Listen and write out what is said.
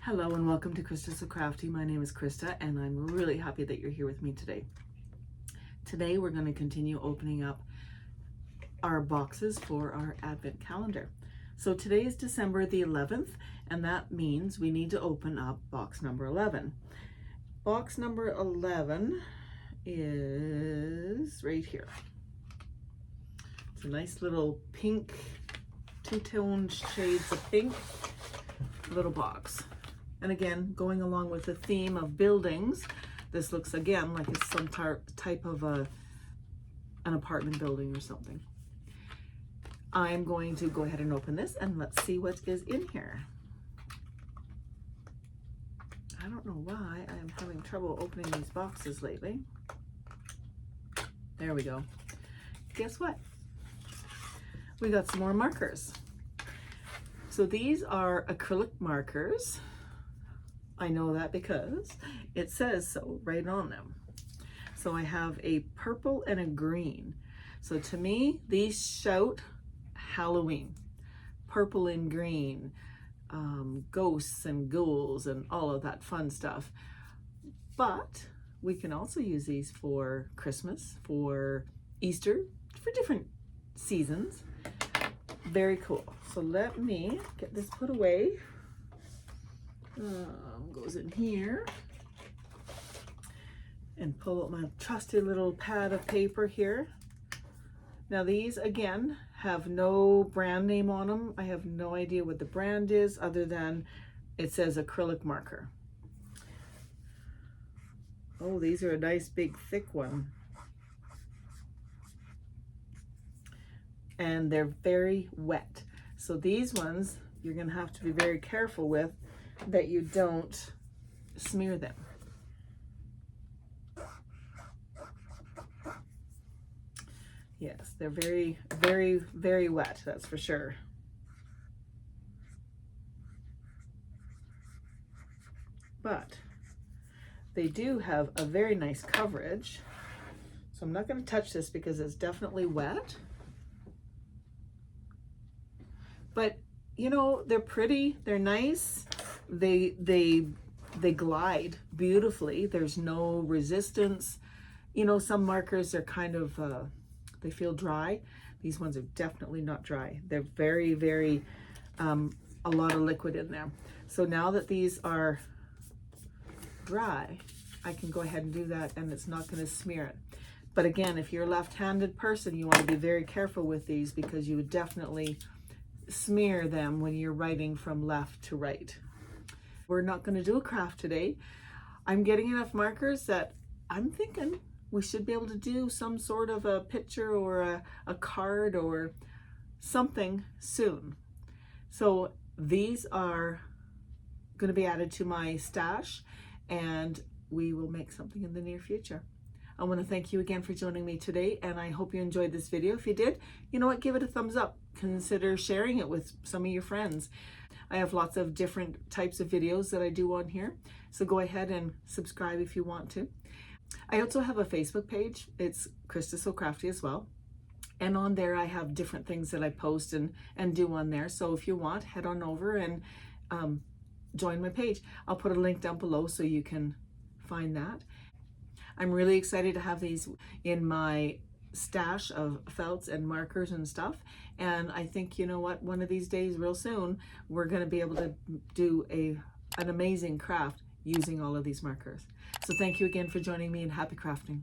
Hello and welcome to Krista So Crafty. My name is Krista and I'm really happy that you're here with me today. Today we're going to continue opening up our boxes for our advent calendar. So today is December the 11th and that means we need to open up box number 11. Box number 11 is right here. It's a nice little pink, two-toned shades of pink little box. And again, going along with the theme of buildings, this looks again like it's some type of an apartment building or something. I'm going to go ahead and open this and let's see what is in here. I don't know why I am having trouble opening these boxes lately. There we go. Guess what? We got some more markers. So these are acrylic markers. I know that because it says so right on them. So I have a purple and a green. So to me, these shout Halloween. Purple and green, ghosts and ghouls and all of that fun stuff. But we can also use these for Christmas, for Easter, for different seasons. Very cool. So let me get this put away. Goes in here and pull out my trusty little pad of paper here. Now these again have no brand name on them. I have no idea what the brand is other than it says acrylic marker. Oh, these are a nice big thick one. And they're very wet. So these ones you're gonna have to be very careful with that you don't smear them. Yes, they're very, very, very wet, that's for sure. But they do have a very nice coverage. So I'm not going to touch this because it's definitely wet. But you know, they're pretty, they're nice. They glide beautifully. There's no resistance. You know, some markers are kind of, they feel dry. These ones are definitely not dry. They're very, very, a lot of liquid in there. So now that these are dry, I can go ahead and do that and it's not going to smear it. But again, if you're a left-handed person, you want to be very careful with these because you would definitely smear them when you're writing from left to right. We're not going to do a craft today. I'm getting enough markers that I'm thinking we should be able to do some sort of a picture or a card or something soon. So these are going to be added to my stash and we will make something in the near future. I want to thank you again for joining me today and I hope you enjoyed this video. If you did, you know what, give it a thumbs up. Consider sharing it with some of your friends. I have lots of different types of videos that I do on here, so go ahead and subscribe if you want to. I also have a Facebook page. It's Krista So Crafty as well. And on there I have different things that I post and do on there. So if you want, head on over and join my page. I'll put a link down below so you can find that. I'm really excited to have these in my stash of felts and markers and stuff. And I think, you know what, one of these days real soon, we're going to be able to do an amazing craft using all of these markers. So thank you again for joining me and happy crafting.